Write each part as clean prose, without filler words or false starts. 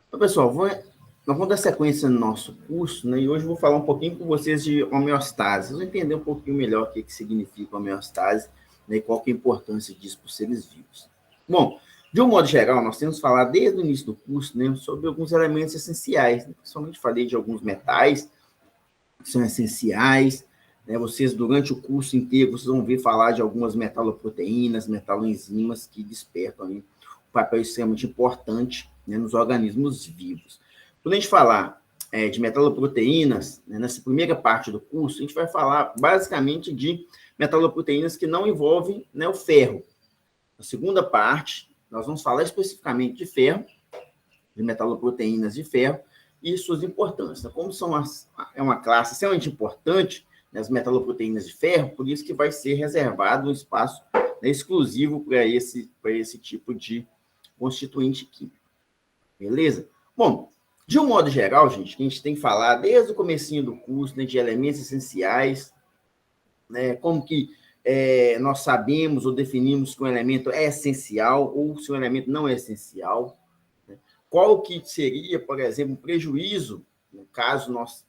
Então, pessoal, nós vamos dar sequência no nosso curso, né? E hoje eu vou falar um pouquinho com vocês de homeostase. Vocês vão entender um pouquinho melhor o que significa homeostase, né? E qual que é a importância disso para os seres vivos. Bom, de um modo geral, nós temos falado desde o início do curso, né, sobre alguns elementos essenciais, né? Principalmente falei de alguns metais que são essenciais, né? Vocês, durante o curso inteiro, vocês vão ver falar de algumas metaloproteínas, metaloenzimas que despertam um papel extremamente importante, né, nos organismos vivos. Quando a gente falar de metaloproteínas, né, nessa primeira parte do curso, a gente vai falar basicamente de metaloproteínas que não envolvem, né, o ferro. Na segunda parte, nós vamos falar especificamente de ferro, de metaloproteínas de ferro, e suas importâncias. Como é uma classe extremamente importante, né, as metaloproteínas de ferro, por isso que vai ser reservado um espaço, né, exclusivo para esse tipo de constituinte químico. Beleza? Bom, de um modo geral, gente, que a gente tem que falar desde o comecinho do curso, né, de elementos essenciais, né, como que nós sabemos ou definimos que um elemento é essencial ou se um elemento não é essencial, qual que seria, por exemplo, um prejuízo, no caso nós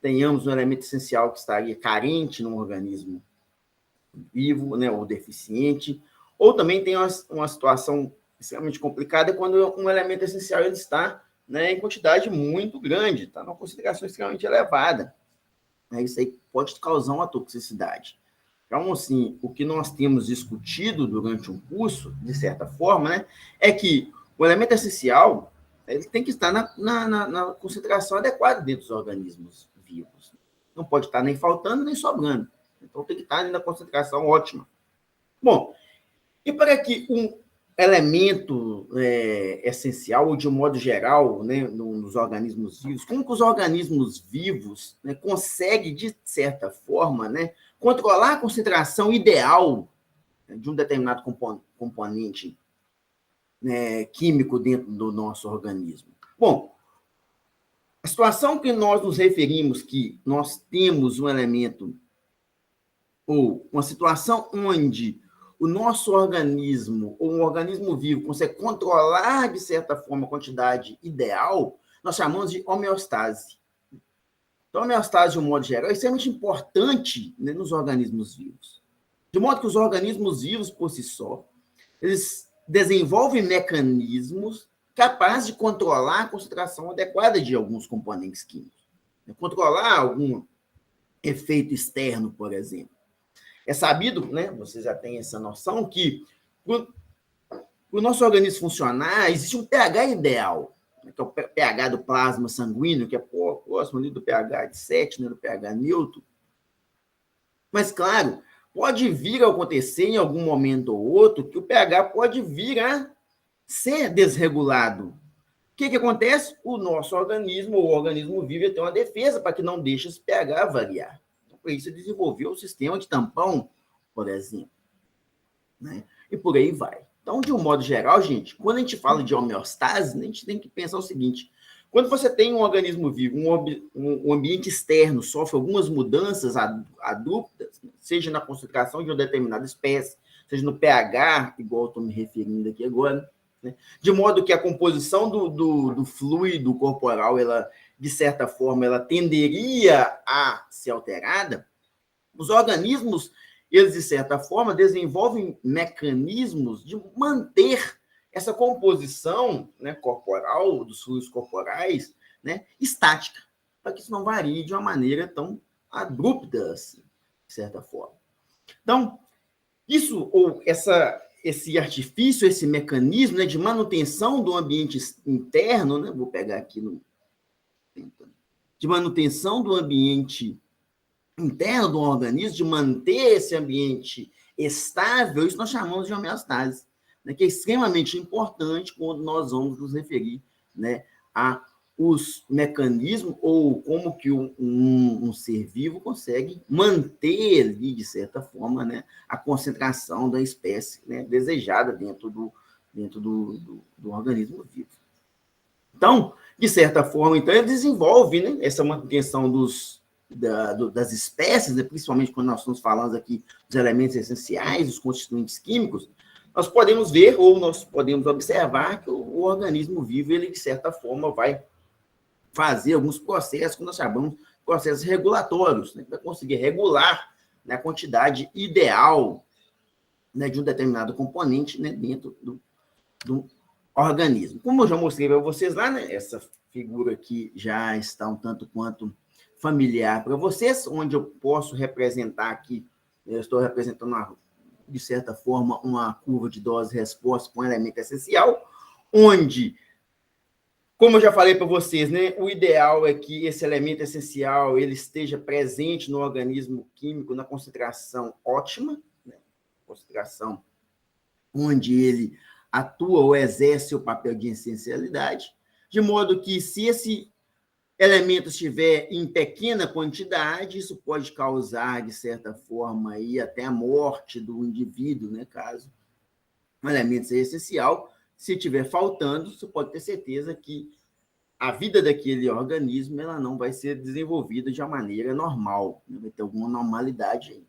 tenhamos um elemento essencial que estaria carente num organismo vivo, né, ou deficiente, ou também tem uma situação extremamente complicada quando um elemento essencial ele está, né, em quantidade muito grande, está numa concentração extremamente elevada. Isso aí pode causar uma toxicidade. Então, assim, o que nós temos discutido durante um curso, de certa forma, né, é que o elemento essencial ele tem que estar na concentração adequada dentro dos organismos vivos. Não pode estar nem faltando, nem sobrando. Então, tem que estar na concentração ótima. Bom, e para que um elemento essencial, ou de um modo geral, né, nos organismos vivos, como que os organismos vivos, né, conseguem, de certa forma, né, controlar a concentração ideal, né, de um determinado componente, né, químico dentro do nosso organismo? Bom, a situação que nós nos referimos que nós temos um elemento ou uma situação onde o nosso organismo, ou um organismo vivo, consegue controlar, de certa forma, a quantidade ideal, nós chamamos de homeostase. Então, a homeostase, de um modo geral, é extremamente importante, né, nos organismos vivos. De modo que os organismos vivos, por si só, eles desenvolvem mecanismos capazes de controlar a concentração adequada de alguns componentes químicos. Controlar algum efeito externo, por exemplo. É sabido, né, vocês já têm essa noção, que para o nosso organismo funcionar, existe um pH ideal, né, que é o pH do plasma sanguíneo, que é próximo ali do pH de 7, né, do pH neutro. Mas, claro, pode vir a acontecer em algum momento ou outro que o pH pode vir a ser desregulado. O que acontece? O nosso organismo, ou o organismo vivo, tem uma defesa para que não deixe esse pH variar. Então, por isso, desenvolveu o sistema de tampão, por exemplo. Né? E por aí vai. Então, de um modo geral, gente, quando a gente fala de homeostase, a gente tem que pensar o seguinte: quando você tem um organismo vivo, um ambiente externo sofre algumas mudanças abruptas, seja na concentração de uma determinada espécie, seja no pH, igual eu estou me referindo aqui agora, né? De modo que a composição do fluido corporal, ela, de certa forma, ela tenderia a ser alterada, os organismos, eles, de certa forma, desenvolvem mecanismos de manter essa composição, né, corporal, dos fluidos corporais, né, estática, para que isso não varie de uma maneira tão abrupta, assim, de certa forma. Então, isso, ou esse artifício, esse mecanismo, né, de manutenção do ambiente interno, né, vou pegar aqui de manutenção do ambiente interno do organismo, de manter esse ambiente estável, isso nós chamamos de homeostase, né, que é extremamente importante quando nós vamos nos referir, né, a os mecanismos, ou como que um ser vivo consegue manter ali, de certa forma, né, a concentração da espécie, né, desejada dentro do organismo vivo. Então, de certa forma, então, ele desenvolve, né, essa manutenção das espécies, né, principalmente quando nós estamos falando aqui dos elementos essenciais, dos constituintes químicos, nós podemos ver ou nós podemos observar que o organismo vivo, ele, de certa forma, vai fazer alguns processos que nós chamamos de processos regulatórios, né, para conseguir regular, né, a quantidade ideal, né, de um determinado componente, né, dentro do organismo. Como eu já mostrei para vocês lá, né, essa figura aqui já está um tanto quanto familiar para vocês, onde eu posso representar aqui, eu estou representando, de certa forma, uma curva de dose-resposta com um elemento essencial, onde, como eu já falei para vocês, né, o ideal é que esse elemento essencial ele esteja presente no organismo químico na concentração ótima, né, concentração onde ele atua ou exerce o papel de essencialidade, de modo que, se esse elemento estiver em pequena quantidade, isso pode causar, de certa forma, aí, até a morte do indivíduo, né, caso um elemento seja essencial. Se estiver faltando, você pode ter certeza que a vida daquele organismo ela não vai ser desenvolvida de uma maneira normal, né? Vai ter alguma normalidade aí.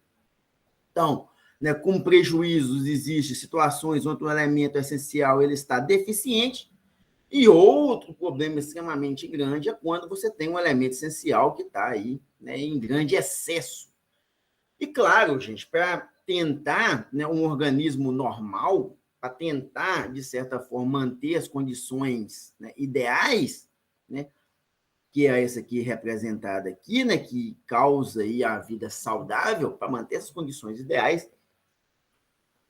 Então, né, com prejuízos, existem situações onde o elemento essencial ele está deficiente, e outro problema extremamente grande é quando você tem um elemento essencial que está aí, né, em grande excesso. E, claro, gente, para tentar, né, um organismo normal, para tentar, de certa forma, manter as condições, né, ideais, né, que é essa aqui representada aqui, né, que causa aí a vida saudável, para manter essas condições ideais,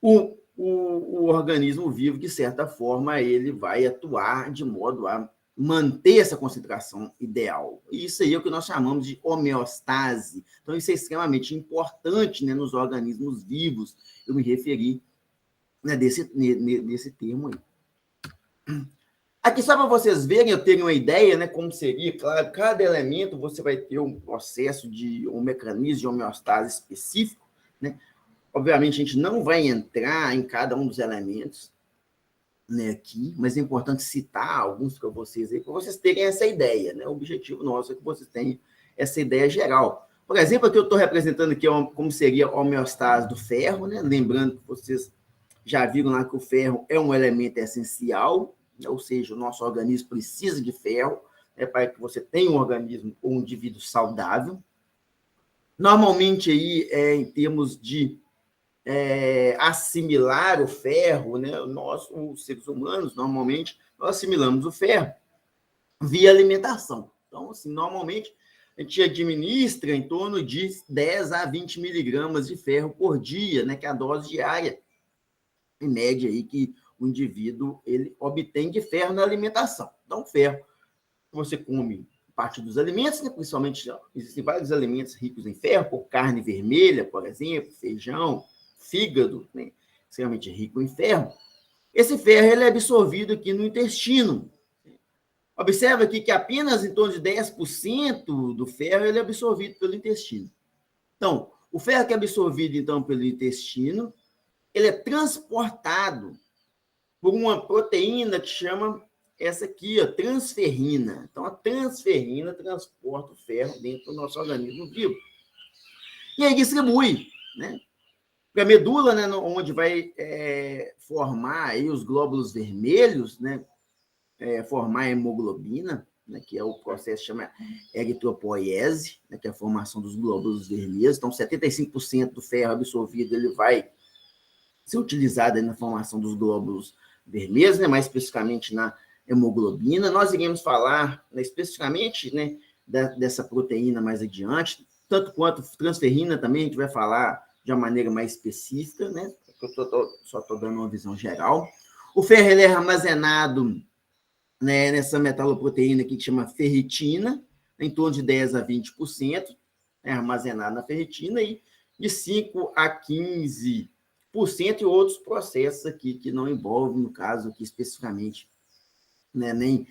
o organismo vivo, de certa forma, ele vai atuar de modo a manter essa concentração ideal. Isso aí é o que nós chamamos de homeostase. Então, isso é extremamente importante, né, nos organismos vivos. Eu me referi, né, desse termo aí. Aqui, só para vocês verem, eu tenho uma ideia, né, como seria, claro, cada elemento você vai ter um processo um mecanismo de homeostase específico, né? Obviamente, a gente não vai entrar em cada um dos elementos, né, aqui, mas é importante citar alguns para vocês aí, para vocês terem essa ideia, né? O objetivo nosso é que vocês tenham essa ideia geral. Por exemplo, aqui eu estou representando aqui como seria a homeostase do ferro, né? Lembrando que vocês já viram lá que o ferro é um elemento essencial, né? Ou seja, o nosso organismo precisa de ferro, né, para que você tenha um organismo ou um indivíduo saudável. Normalmente, aí, em termos de assimilar o ferro, né? Nós, os seres humanos, normalmente, nós assimilamos o ferro via alimentação. Então, assim, normalmente, a gente administra em torno de 10 a 20 miligramas de ferro por dia, né? Que é a dose diária, em média, aí, que o indivíduo ele obtém de ferro na alimentação. Então, ferro, você come parte dos alimentos, né? Principalmente, existem vários alimentos ricos em ferro, por carne vermelha, por exemplo, feijão, fígado, né, extremamente rico em ferro. Esse ferro ele é absorvido aqui no intestino. Observa aqui que apenas em torno de 10% do ferro ele é absorvido pelo intestino. Então, o ferro que é absorvido então pelo intestino, ele é transportado por uma proteína que chama essa aqui, ó, transferrina. Então, a transferrina transporta o ferro dentro do nosso organismo vivo. E aí distribui, né? Para a medula, né, onde vai formar aí os glóbulos vermelhos, né, formar a hemoglobina, né, que é o processo que chama eritropoiese, né, que é a formação dos glóbulos vermelhos. Então, 75% do ferro absorvido ele vai ser utilizado aí na formação dos glóbulos vermelhos, né, mais especificamente na hemoglobina. Nós iremos falar, né, especificamente, né, dessa proteína mais adiante, tanto quanto transferrina também, a gente vai falar de uma maneira mais específica, né? Eu só estou dando uma visão geral. O ferro ele é armazenado, né, nessa metaloproteína aqui que chama ferritina, em torno de 10 a 20%, é armazenado na ferritina, e de 5 a 15% e outros processos aqui que não envolvem, no caso aqui especificamente, né, nem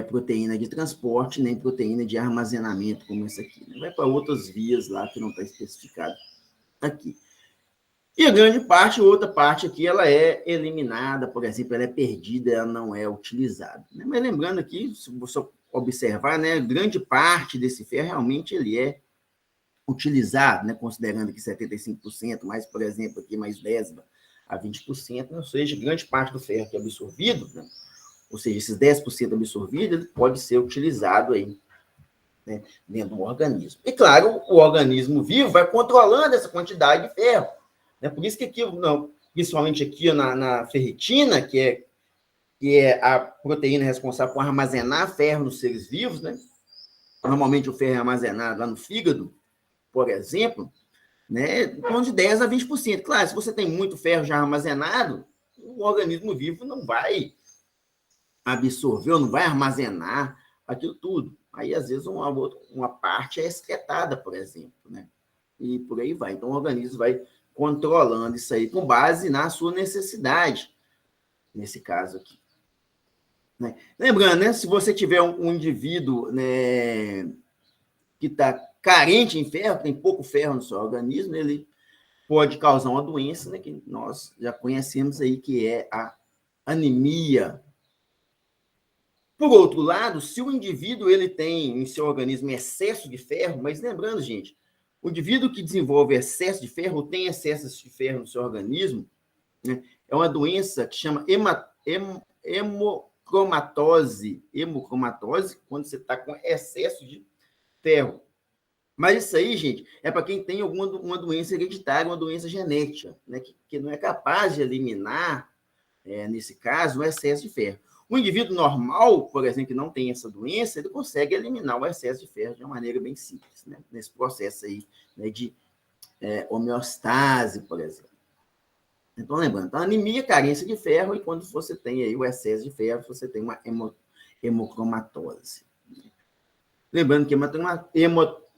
proteína de transporte, nem proteína de armazenamento, como essa aqui. Né? Vai para outras vias lá que não está especificado aqui. E a grande parte, outra parte aqui, ela é eliminada, por exemplo, ela é perdida, ela não é utilizada. Né? Mas lembrando aqui, se você observar, né, grande parte desse ferro realmente ele é utilizado, né, considerando que 75%, mais, por exemplo, aqui mais 10% a 20%, ou seja, grande parte do ferro que é absorvido, né? Ou seja, esses 10% absorvidos, ele pode ser utilizado aí, né, dentro do organismo. E, claro, o organismo vivo vai controlando essa quantidade de ferro. Né? Por isso que aqui, não, principalmente aqui na ferritina, que é a proteína responsável por armazenar ferro nos seres vivos, né? Normalmente o ferro é armazenado lá no fígado, por exemplo, né? Em torno de 10 a 20%. Claro, se você tem muito ferro já armazenado, o organismo vivo não vai absorver, ou não vai armazenar aquilo tudo. Aí, às vezes, uma parte é excretada, por exemplo, né? E por aí vai. Então, o organismo vai controlando isso aí com base na sua necessidade, nesse caso aqui. Né? Lembrando, né, se você tiver um indivíduo, né, que está carente em ferro, tem pouco ferro no seu organismo, ele pode causar uma doença, né, que nós já conhecemos aí, que é a anemia. Por outro lado, se o indivíduo ele tem em seu organismo excesso de ferro, mas lembrando, gente, o indivíduo que desenvolve excesso de ferro, ou tem excesso de ferro no seu organismo, né, é uma doença que chama hemocromatose. Hemocromatose, quando você está com excesso de ferro. Mas isso aí, gente, é para quem tem uma doença hereditária, uma doença genética, né, que não é capaz de eliminar, nesse caso, o excesso de ferro. O indivíduo normal, por exemplo, que não tem essa doença, ele consegue eliminar o excesso de ferro de uma maneira bem simples, né, nesse processo aí, né, de homeostase, por exemplo. Então, lembrando, então, anemia, carência de ferro, e quando você tem aí o excesso de ferro, você tem uma hemocromatose. Lembrando que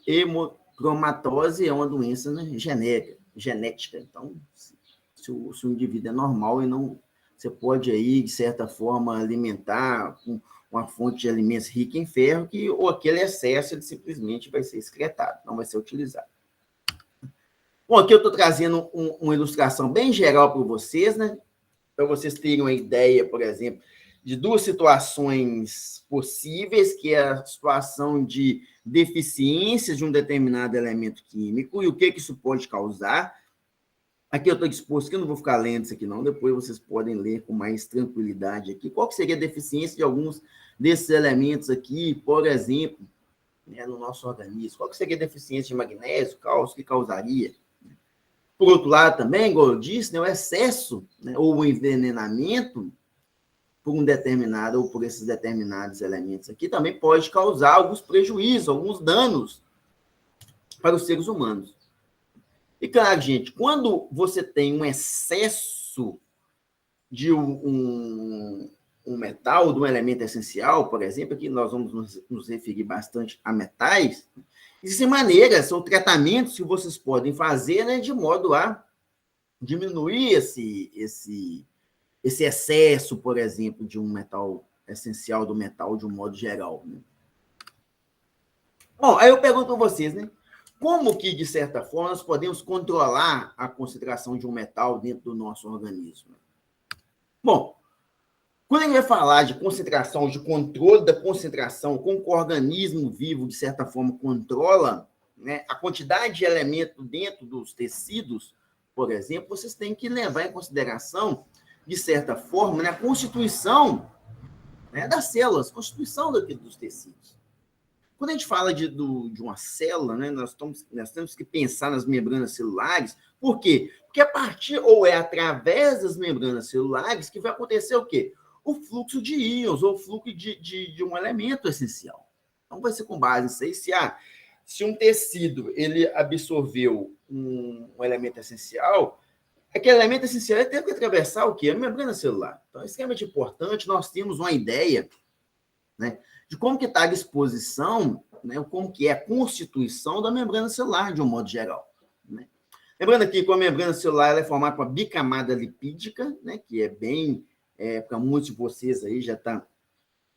hemocromatose é uma doença, né, genética. Então, se o indivíduo é normal e não, você pode aí, de certa forma, alimentar com uma fonte de alimentos rica em ferro, que ou aquele excesso ele simplesmente vai ser excretado, não vai ser utilizado. Bom, aqui eu estou trazendo uma ilustração bem geral para vocês, né? Para vocês terem uma ideia, por exemplo, de duas situações possíveis, que é a situação de deficiência de um determinado elemento químico e o que isso pode causar. Aqui eu estou disposto, que eu não vou ficar lendo isso aqui não, depois vocês podem ler com mais tranquilidade aqui. Qual que seria a deficiência de alguns desses elementos aqui, por exemplo, né, no nosso organismo? Qual que seria a deficiência de magnésio, cálcio, que causaria? Por outro lado, também, igual eu disse, né, o excesso, né, ou o envenenamento por um determinado ou por esses determinados elementos aqui também pode causar alguns prejuízos, alguns danos para os seres humanos. E, claro, gente, quando você tem um excesso de um metal, de um elemento essencial, por exemplo, aqui nós vamos nos referir bastante a metais, existem maneiras, são tratamentos que vocês podem fazer, né, de modo a diminuir esse excesso, por exemplo, de um metal essencial do metal de um modo geral. Né? Bom, aí eu pergunto a vocês, né? Como que, de certa forma, nós podemos controlar a concentração de um metal dentro do nosso organismo? Bom, quando a gente vai falar de concentração, de controle da concentração, como que o organismo vivo, de certa forma, controla, né, a quantidade de elemento dentro dos tecidos, por exemplo, vocês têm que levar em consideração, de certa forma, né, a constituição, né, das células, constituição dos tecidos. Quando a gente fala de uma célula, né, nós temos que pensar nas membranas celulares. Por quê? Porque a partir, ou é através das membranas celulares, que vai acontecer o quê? O fluxo de íons, ou o fluxo de um elemento essencial. Então, vai ser com base nisso aí, se um tecido ele absorveu um elemento essencial, aquele elemento essencial tem que atravessar o quê? A membrana celular. Então, é extremamente importante nós termos uma ideia, né, de como que está a disposição, né, como que é a constituição da membrana celular, de um modo geral. Né? Lembrando aqui que a membrana celular ela é formada por uma bicamada lipídica, né, que é bem, para muitos de vocês aí já está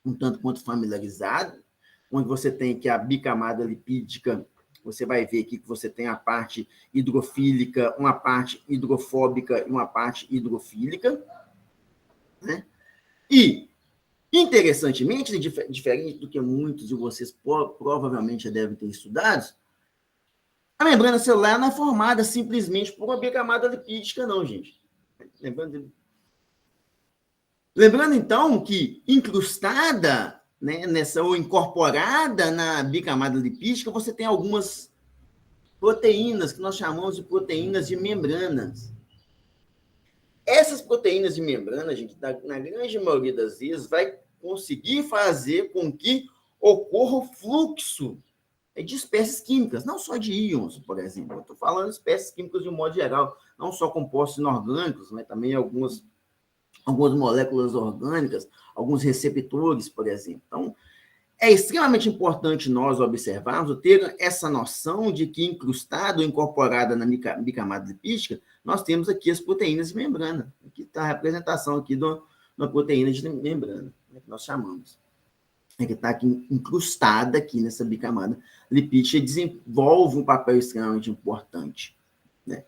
um tanto quanto familiarizado, onde você tem que a bicamada lipídica, você vai ver aqui que você tem a parte hidrofílica, uma parte hidrofóbica e uma parte hidrofílica. Né? E, interessantemente, diferente do que muitos de vocês provavelmente já devem ter estudado, a membrana celular não é formada simplesmente por uma bicamada lipídica, não, gente. Lembrando, então, que incrustada, né, ou incorporada na bicamada lipídica, você tem algumas proteínas que nós chamamos de proteínas de membranas. Essas proteínas de membrana, gente, na grande maioria das vezes, vai conseguir fazer com que ocorra o fluxo de espécies químicas, não só de íons, por exemplo. Eu estou falando de espécies químicas de um modo geral, não só compostos inorgânicos, mas também algumas moléculas orgânicas, alguns receptores, por exemplo. Então, é extremamente importante nós observarmos, ter essa noção de que incrustada ou incorporada na bicamada lipídica, nós temos aqui as proteínas de membrana. Aqui está a representação aqui de uma proteína de membrana, que nós chamamos. Que está aqui incrustada aqui nessa bicamada lipídica e desenvolve um papel extremamente importante. Né?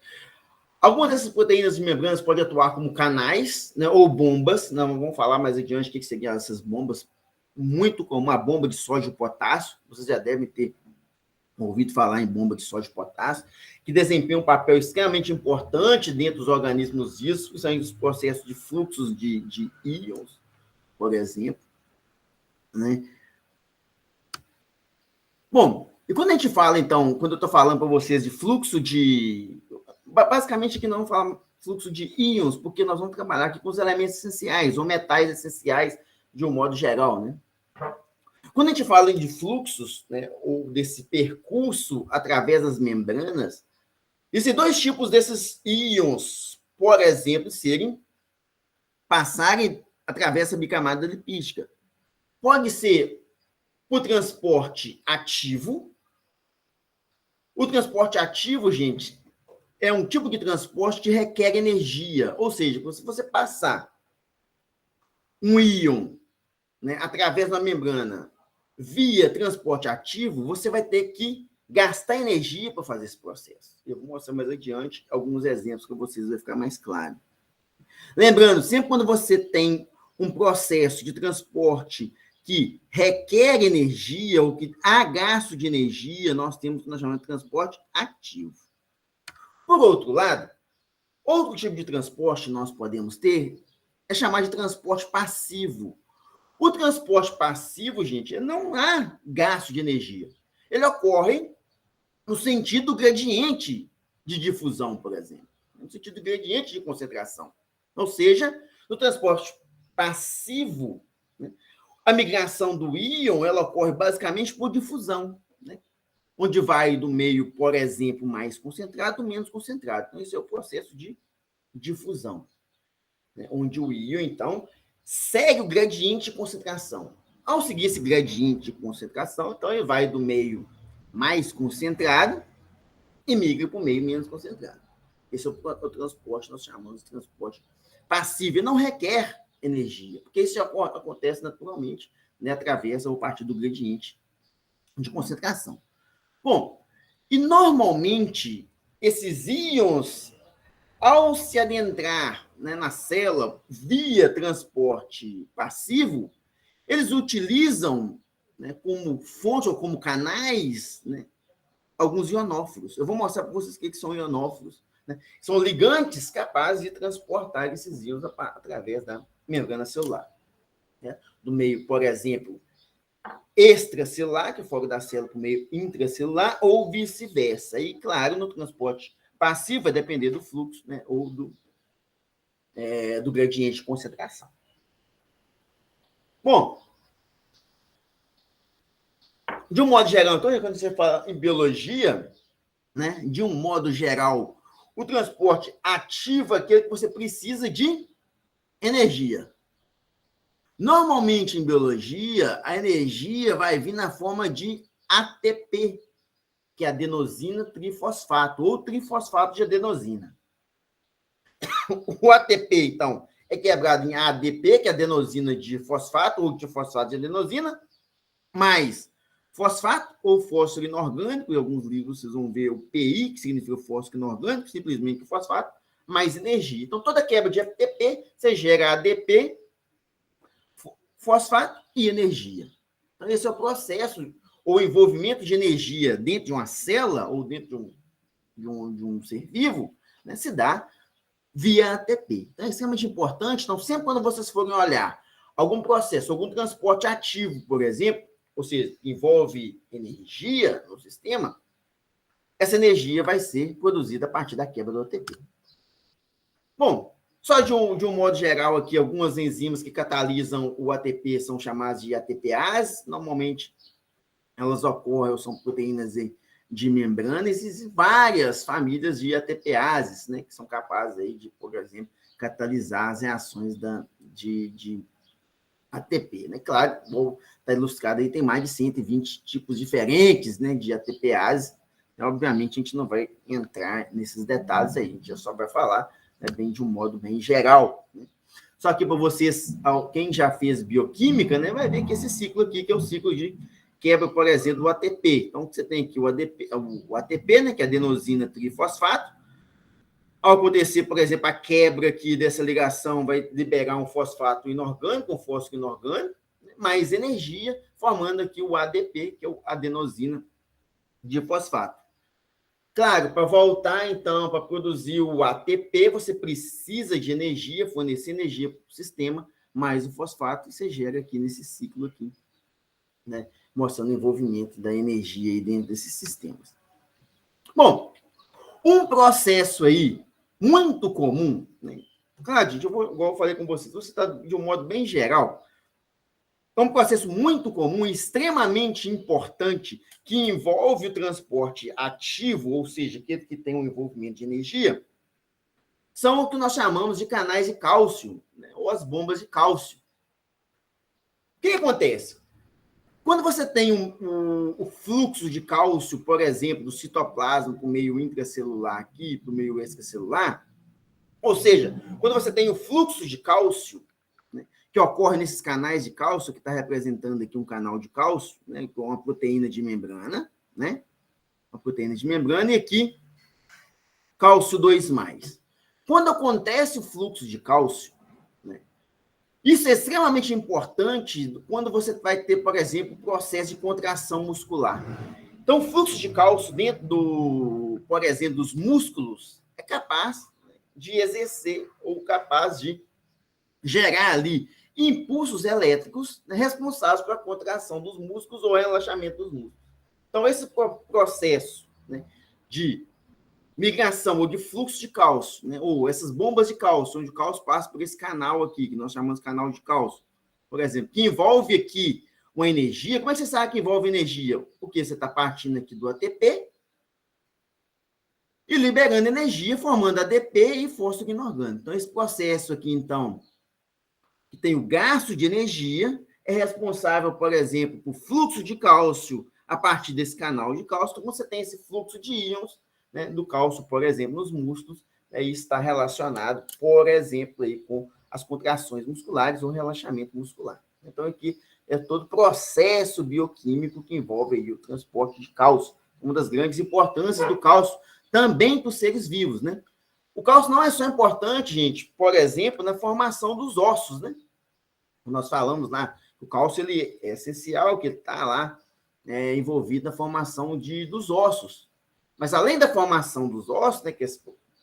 Algumas dessas proteínas de membranas podem atuar como canais, né, ou bombas. Não, vamos falar mais adiante o que seriam essas bombas. Muito comum a bomba de sódio e potássio. Vocês já devem ter ouvido falar em bomba de sódio e potássio, que desempenha um papel extremamente importante dentro dos organismos vivos, principalmente os processos de fluxos de íons, por exemplo. Né? Bom, e quando a gente fala, então, quando eu estou falando para vocês de fluxo de... Basicamente aqui não vamos falar fluxo de íons, porque nós vamos trabalhar aqui com os elementos essenciais, ou metais essenciais, de um modo geral, né? Quando a gente fala de fluxos, né, ou desse percurso através das membranas, existem dois tipos desses íons, por exemplo, passarem através da bicamada lipídica. Pode ser o transporte ativo. O transporte ativo, gente, é um tipo de transporte que requer energia. Ou seja, se você passar um íon, né, através da membrana via transporte ativo, você vai ter que gastar energia para fazer esse processo. Eu vou mostrar mais adiante alguns exemplos para vocês, vai ficar mais claro. Lembrando, sempre quando você tem um processo de transporte que requer energia ou que há gasto de energia, nós temos o que nós chamamos de transporte ativo. Por outro lado, outro tipo de transporte que nós podemos ter é chamado de transporte passivo. O transporte passivo, gente, não há gasto de energia. Ele ocorre no sentido gradiente de difusão, por exemplo, no sentido gradiente de concentração. Ou seja, no transporte passivo, né, a migração do íon ela ocorre basicamente por difusão, né, onde vai do meio, por exemplo, mais concentrado, menos concentrado. Então, esse é o processo de difusão, né, onde o íon, então, segue o gradiente de concentração. Ao seguir esse gradiente de concentração, então ele vai do meio mais concentrado e migra para o meio menos concentrado. Esse é o transporte, nós chamamos de transporte passivo. Ele não requer energia, porque isso acontece naturalmente, né, através ou a partir do gradiente de concentração. Bom, e normalmente esses íons, ao se adentrar, né, na célula via transporte passivo, eles utilizam, né, como fonte ou como canais, né, alguns ionófilos. Eu vou mostrar para vocês o que são ionófilos. Né? São ligantes capazes de transportar esses íons através da membrana celular. Né? Do meio, por exemplo, extracelular, que é fora da célula, para o meio intracelular, ou vice-versa. E, claro, no transporte passivo vai depender do fluxo, né, ou do gradiente de concentração. Bom, de um modo geral, então, quando você fala em biologia, né, de um modo geral, o transporte ativo é aquele que você precisa de energia. Normalmente, em biologia, a energia vai vir na forma de ATP, que é adenosina trifosfato, ou trifosfato de adenosina. O ATP, então, é quebrado em ADP, que é adenosina de fosfato, ou de fosfato de adenosina, mais fosfato, ou fósforo inorgânico, em alguns livros vocês vão ver o PI, que significa fósforo inorgânico, simplesmente o fosfato, mais energia. Então, toda quebra de ATP, você gera ADP, fosfato e energia. Então, esse é o processo, ou envolvimento de energia dentro de uma célula, ou dentro de um ser vivo, né, se dá via ATP. Então, é extremamente importante. Então, sempre quando vocês forem olhar algum processo, algum transporte ativo, por exemplo, ou seja, envolve energia no sistema, essa energia vai ser produzida a partir da quebra do ATP. Bom, só de um modo geral aqui, algumas enzimas que catalisam o ATP são chamadas de ATPases. Normalmente, elas ocorrem, são proteínas de membrana. Existem várias famílias de ATPases, né, que são capazes aí de, por exemplo, catalisar as reações de ATP. Né? Claro, está ilustrado aí, tem mais de 120 tipos diferentes, né, de ATPases. Então, obviamente, a gente não vai entrar nesses detalhes aí, a gente só vai falar, né, bem de um modo bem geral. Né? Só que para vocês, quem já fez bioquímica, né, vai ver que esse ciclo aqui, que é o ciclo de quebra, por exemplo, do ATP. Então, você tem aqui o ATP, né, que é adenosina trifosfato. Ao acontecer, por exemplo, a quebra aqui dessa ligação, vai liberar um fosfato inorgânico, um fósforo inorgânico, mais energia, formando aqui o ADP, que é o adenosina difosfato. Claro, para voltar, então, para produzir o ATP, você precisa de energia, fornecer energia para o sistema, mais o fosfato, e você gera aqui nesse ciclo aqui, né, mostrando o envolvimento da energia aí dentro desses sistemas. Bom, um processo aí muito comum, né? Claro, gente, igual eu falei com vocês, você está de um modo bem geral. É um processo muito comum, extremamente importante, que envolve o transporte ativo, ou seja, aquele que tem um envolvimento de energia, são o que nós chamamos de canais de cálcio, né? Ou as bombas de cálcio. O que acontece? Quando você tem o fluxo de cálcio, por exemplo, do citoplasma para o meio intracelular aqui, para o meio extracelular, ou seja, quando você tem o fluxo de cálcio, né, que ocorre nesses canais de cálcio, que está representando aqui um canal de cálcio, né, com uma proteína de membrana, né, uma proteína de membrana, e aqui cálcio 2+. Quando acontece o fluxo de cálcio, né, isso é extremamente importante quando você vai ter, por exemplo, o processo de contração muscular. Então, o fluxo de cálcio dentro por exemplo, dos músculos é capaz de exercer ou capaz de gerar ali impulsos elétricos responsáveis pela contração dos músculos ou relaxamento dos músculos. Então, esse processo, né, de migração ou de fluxo de cálcio, né, ou essas bombas de cálcio, onde o cálcio passa por esse canal aqui, que nós chamamos de canal de cálcio, por exemplo, que envolve aqui uma energia. Como é que você sabe que envolve energia? Porque você está partindo aqui do ATP e liberando energia, formando ADP e fósforo inorgânico. Então, esse processo aqui, então, que tem o gasto de energia, é responsável, por exemplo, por fluxo de cálcio a partir desse canal de cálcio. Então, você tem esse fluxo de íons, né, do cálcio, por exemplo, nos músculos, e está relacionado, por exemplo, aí, com as contrações musculares ou relaxamento muscular. Então, aqui é todo o processo bioquímico que envolve aí o transporte de cálcio. Uma das grandes importâncias do cálcio também para os seres vivos, né? O cálcio não é só importante, gente, por exemplo, na formação dos ossos, né? Nós falamos lá, o cálcio ele é essencial, que ele está lá envolvido na formação dos ossos. Mas além da formação dos ossos, né, que é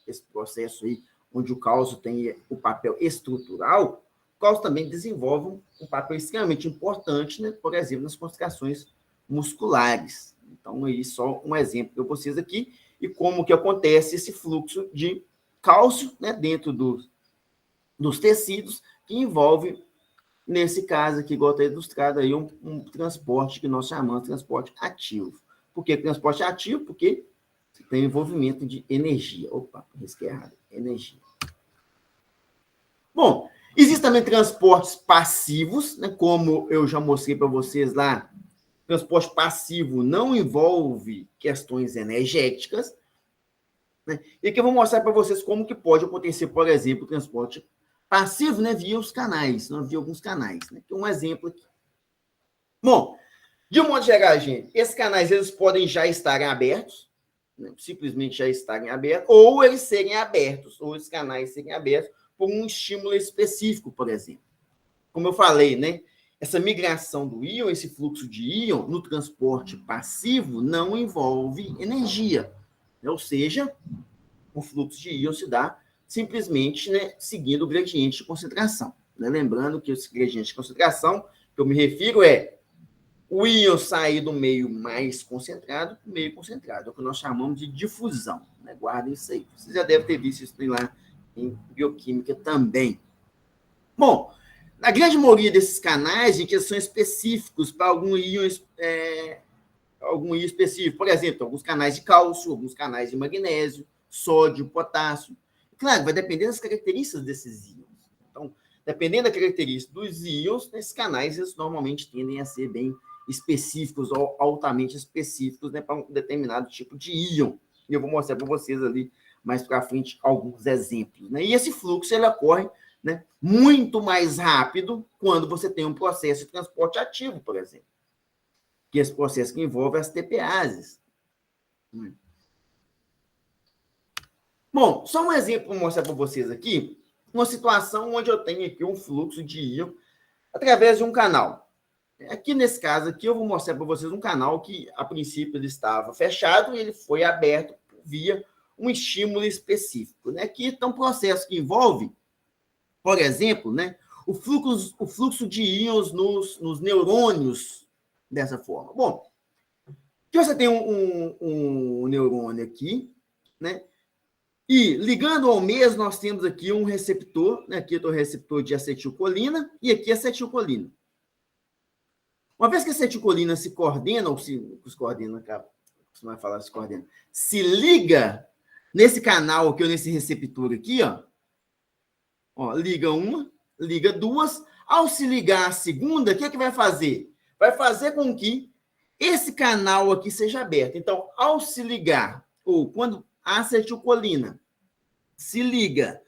esse processo aí, onde o cálcio tem o papel estrutural, o cálcio também desenvolve um papel extremamente importante, né, por exemplo, nas contrações musculares. Então, aí só um exemplo para vocês aqui, e como que acontece esse fluxo de cálcio, né, dentro dos tecidos, que envolve, nesse caso aqui, igual está ilustrado aí, um transporte que nós chamamos de transporte ativo. Por que transporte ativo? Porque tem envolvimento de energia. Opa, risquei errado. Energia. Bom, existem também transportes passivos, né, como eu já mostrei para vocês lá. Transporte passivo não envolve questões energéticas, né? E aqui eu vou mostrar para vocês como que pode acontecer, por exemplo, o transporte passivo, né, via os canais, via alguns canais. Né? Um exemplo aqui. Bom, de um modo geral, gente, esses canais eles podem já estarem abertos, né, simplesmente já estarem abertos, ou eles serem abertos, ou os canais serem abertos por um estímulo específico, por exemplo. Como eu falei, né, essa migração do íon, esse fluxo de íon no transporte passivo não envolve energia, né? Ou seja, o fluxo de íon se dá simplesmente, né, seguindo o gradiente de concentração. Né? Lembrando que esse gradiente de concentração que eu me refiro é o íon sair do meio mais concentrado para o meio concentrado, é o que nós chamamos de difusão. Né? Guardem isso aí. Você já deve ter visto isso lá em bioquímica também. Bom, na grande maioria desses canais, gente, eles são específicos para algum íon específico. Por exemplo, alguns canais de cálcio, alguns canais de magnésio, sódio, potássio. Claro, vai depender das características desses íons. Então, dependendo da característica dos íons, esses canais eles normalmente tendem a ser bem específicos ou altamente específicos, né, para um determinado tipo de íon. E eu vou mostrar para vocês ali mais para frente alguns exemplos. Né? E esse fluxo ele ocorre, né, muito mais rápido quando você tem um processo de transporte ativo, por exemplo, que é esse processo que envolve as TPases. Bom, só um exemplo para mostrar para vocês aqui, uma situação onde eu tenho aqui um fluxo de íon através de um canal. Aqui nesse caso aqui, eu vou mostrar para vocês um canal que, a princípio, ele estava fechado e ele foi aberto via um estímulo específico. Né? Aqui está um processo que envolve, por exemplo, né, o fluxo de íons nos neurônios dessa forma. Bom, aqui você tem um neurônio aqui, né? E ligando ao mesmo, nós temos aqui um receptor, né? Aqui é o receptor de acetilcolina e aqui acetilcolina. Uma vez que a acetilcolina se coordena, ou se coordena, você vai falar se coordena, se liga nesse canal aqui, ou nesse receptor aqui, ó, liga uma, liga duas. Ao se ligar a segunda, o que é que vai fazer? Vai fazer com que esse canal aqui seja aberto. Então, ao se ligar, ou quando a acetilcolina se liga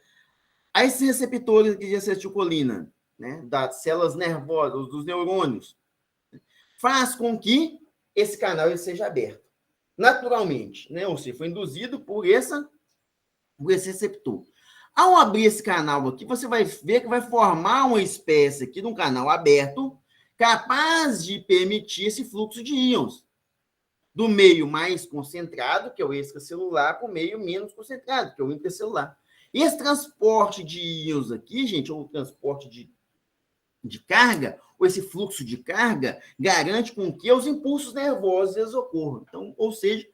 a esses receptores aqui de acetilcolina, né, das células nervosas, dos neurônios, faz com que esse canal ele seja aberto naturalmente, né? Ou seja, foi induzido por esse receptor. Ao abrir esse canal aqui, você vai ver que vai formar uma espécie aqui de um canal aberto capaz de permitir esse fluxo de íons do meio mais concentrado, que é o extracelular, para o meio menos concentrado, que é o intracelular. E esse transporte de íons aqui, gente, ou transporte de carga, ou esse fluxo de carga, garante com que os impulsos nervosos eles ocorram. Então, ou seja,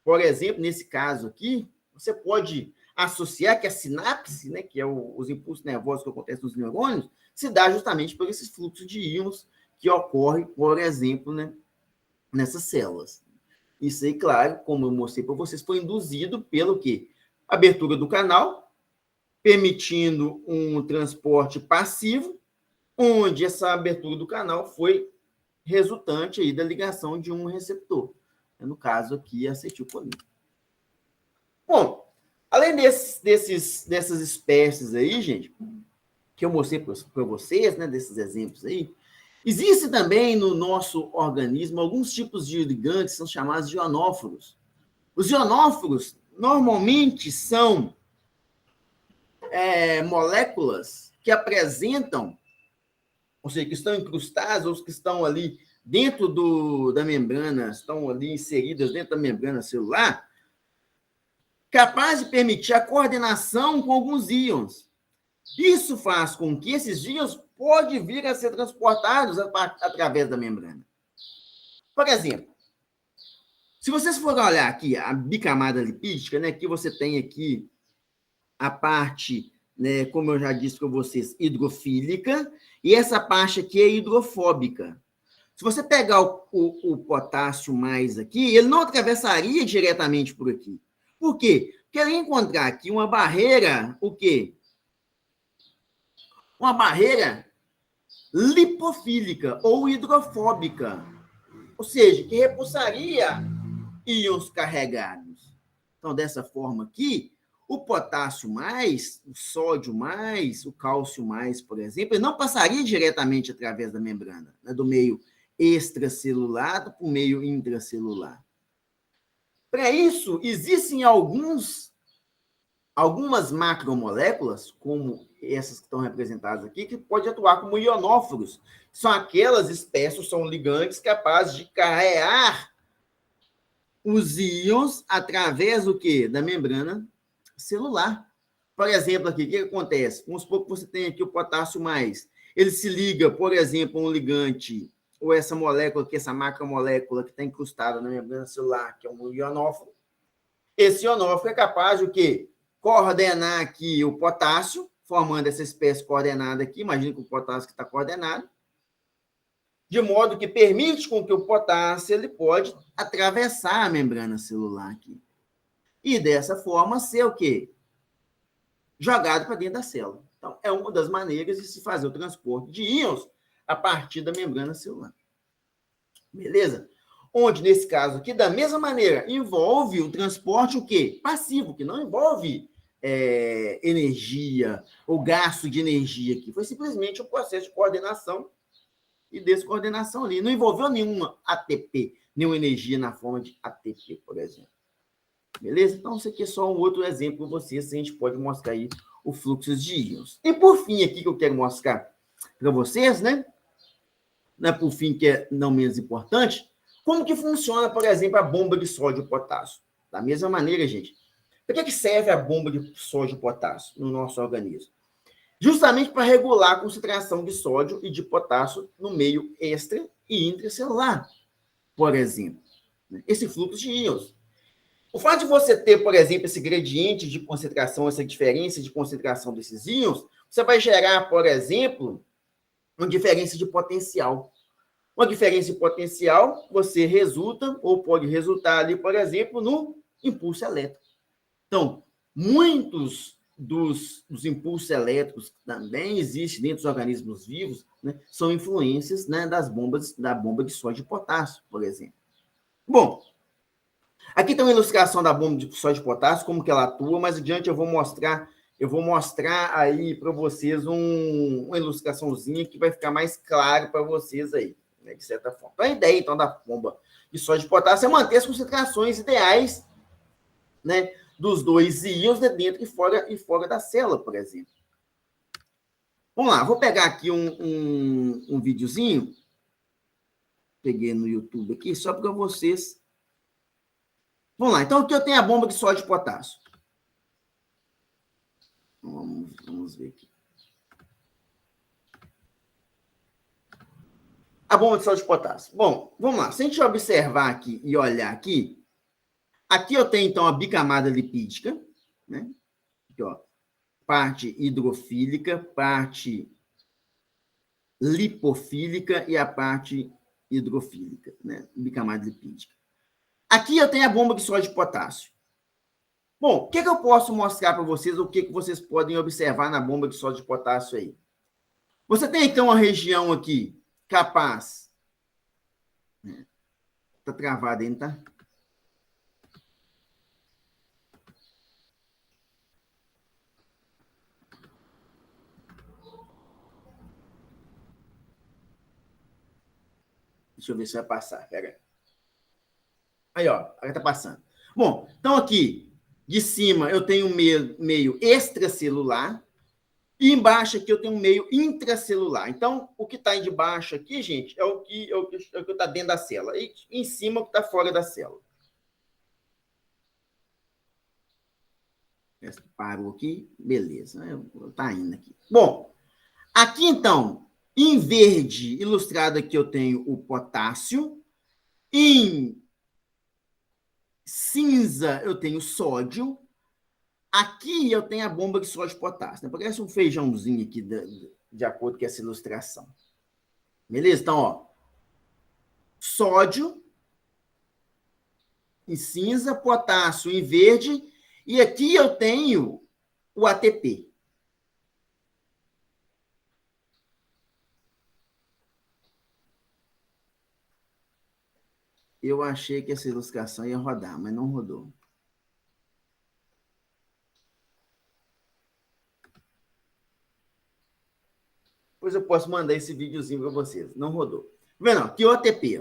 por exemplo, nesse caso aqui, você pode associar que a sinapse, né, que é os impulsos nervosos que acontecem nos neurônios, se dá justamente por esses fluxos de íons que ocorrem, por exemplo, né, nessas células. Isso aí, claro, como eu mostrei para vocês, foi induzido pelo quê? Abertura do canal, permitindo um transporte passivo, onde essa abertura do canal foi resultante aí da ligação de um receptor. No caso aqui, a acetilcolina. Bom, além dessas espécies aí, gente, que eu mostrei para vocês, né, desses exemplos aí, existe também no nosso organismo alguns tipos de ligantes que são chamados de ionóforos. Os ionóforos normalmente são moléculas que apresentam, ou seja, que estão incrustadas ou que estão ali dentro da membrana, estão ali inseridas dentro da membrana celular, capaz de permitir a coordenação com alguns íons. Isso faz com que esses íons podem vir a ser transportados através da membrana. Por exemplo, se vocês forem olhar aqui a bicamada lipídica, né, que você tem aqui a parte, né, como eu já disse para vocês, hidrofílica, e essa parte aqui é hidrofóbica. Se você pegar o potássio mais aqui, ele não atravessaria diretamente por aqui. Por quê? Porque ele ia encontrar aqui uma barreira, o quê? Uma barreira lipofílica ou hidrofóbica, ou seja, que repulsaria íons carregados. Então, dessa forma aqui, o potássio mais, o sódio mais, o cálcio mais, por exemplo, ele não passaria diretamente através da membrana, né, do meio extracelular para o meio intracelular. Para isso, existem algumas macromoléculas, como essas que estão representadas aqui, que podem atuar como ionóforos. São aquelas espécies, são ligantes capazes de carregar os íons através do quê? Da membrana celular. por exemplo, aqui, o que acontece? Vamos supor que você tem aqui o potássio mais. Ele se liga, por exemplo, a um ligante, ou essa molécula aqui, essa macromolécula que está incrustada na membrana celular, que é um ionóforo. Esse ionóforo é capaz de o quê? Coordenar aqui o potássio, formando essa espécie coordenada aqui. Imagina que o potássio que está coordenado. De modo que permite com que o potássio ele pode atravessar a membrana celular aqui. E dessa forma ser o quê? Jogado para dentro da célula. Então, é uma das maneiras de se fazer o transporte de íons a partir da membrana celular. Beleza? Onde, nesse caso aqui, da mesma maneira, envolve o transporte o quê? Passivo, que não envolve energia ou gasto de energia aqui. Foi simplesmente um processo de coordenação e descoordenação ali. Não envolveu nenhuma ATP, nenhuma energia na forma de ATP, por exemplo. Beleza? Então, isso aqui é só um outro exemplo para vocês, se a gente pode mostrar aí o fluxo de íons. E por fim, aqui que eu quero mostrar para vocês, né? Por fim, que é não menos importante, como que funciona, por exemplo, a bomba de sódio e potássio? Da mesma maneira, gente. Para que serve a bomba de sódio e potássio no nosso organismo? Justamente para regular a concentração de sódio e de potássio no meio extra e intracelular, por exemplo. Esse fluxo de íons. O fato de você ter, por exemplo, esse gradiente de concentração, essa diferença de concentração desses íons, você vai gerar, por exemplo, uma diferença de potencial. Uma diferença de potencial, você resulta, ou pode resultar ali, por exemplo, no impulso elétrico. Então, muitos dos impulsos elétricos que também existem dentro dos organismos vivos, né, são influências, né, da bomba de sódio e potássio, por exemplo. Bom, aqui tem uma ilustração da bomba de sódio e potássio, como que ela atua, mas adiante eu vou mostrar aí para vocês uma ilustraçãozinha que vai ficar mais claro para vocês aí, né, de certa forma. Então, a ideia, então, da bomba de sódio e potássio é manter as concentrações ideais, né, dos dois íons de dentro e fora da célula, por exemplo. Vamos lá, vou pegar aqui um videozinho, peguei no YouTube aqui, só para vocês. Vamos lá, então aqui eu tenho a bomba de sódio e potássio. Vamos ver aqui. A bomba de sódio e potássio. Bom, vamos lá, se a gente observar aqui e olhar aqui, aqui eu tenho, então, a bicamada lipídica, né? Aqui, ó, parte hidrofílica, parte lipofílica e a parte hidrofílica, né? Bicamada lipídica. Aqui eu tenho a bomba de sódio e potássio. Bom, o que eu posso mostrar para vocês, o que vocês podem observar na bomba de sódio e potássio aí? Você tem, então, uma região aqui capaz... Está travado aí, não tá? Deixa eu ver se vai passar. Pera aí. Aí, ó. Agora tá passando. Bom, então aqui, de cima, eu tenho um meio extracelular. E embaixo aqui eu tenho um meio intracelular. Então, o que está de baixo aqui, gente, é o que está dentro da célula. E em cima, o que está fora da célula. Parou aqui. Beleza. Está indo aqui. Bom, aqui, então, em verde, ilustrado aqui, eu tenho o potássio. Em cinza, eu tenho sódio. Aqui eu tenho a bomba de sódio e potássio. Né? Parece um feijãozinho aqui, de acordo com essa ilustração. Beleza? Então, ó, sódio em cinza, potássio em verde, e aqui eu tenho o ATP. Eu achei que essa ilustração ia rodar, mas não rodou. Depois eu posso mandar esse videozinho para vocês. Não rodou. Vendo? Aqui o ATP.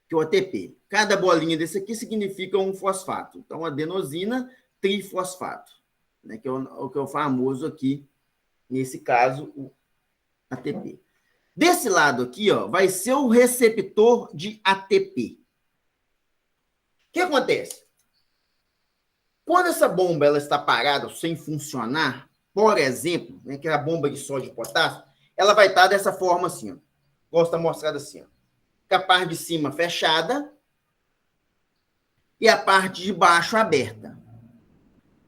Aqui o ATP. Cada bolinha desse aqui significa um fosfato. Então, adenosina trifosfato, né? Que é o famoso aqui, nesse caso, o ATP. Desse lado aqui, ó, vai ser o receptor de ATP. O que acontece? Quando essa bomba ela está parada, sem funcionar, por exemplo, né, que é a bomba de sódio e potássio, ela vai estar dessa forma assim, ó. Gosta mostrada assim, ó. Com a parte de cima fechada e a parte de baixo aberta.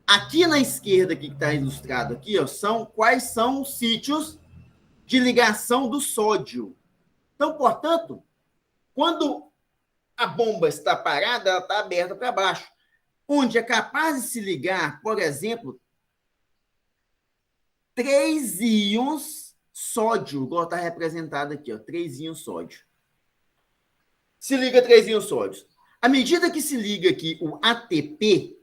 Aqui na esquerda, que está ilustrado aqui, ó, quais são os sítios de ligação do sódio. Então, portanto, quando a bomba está parada, ela está aberta para baixo, onde é capaz de se ligar, por exemplo, 3 íons sódio, igual está representado aqui, ó, 3 íons sódio. Se liga 3 íons sódio. À medida que se liga aqui o ATP,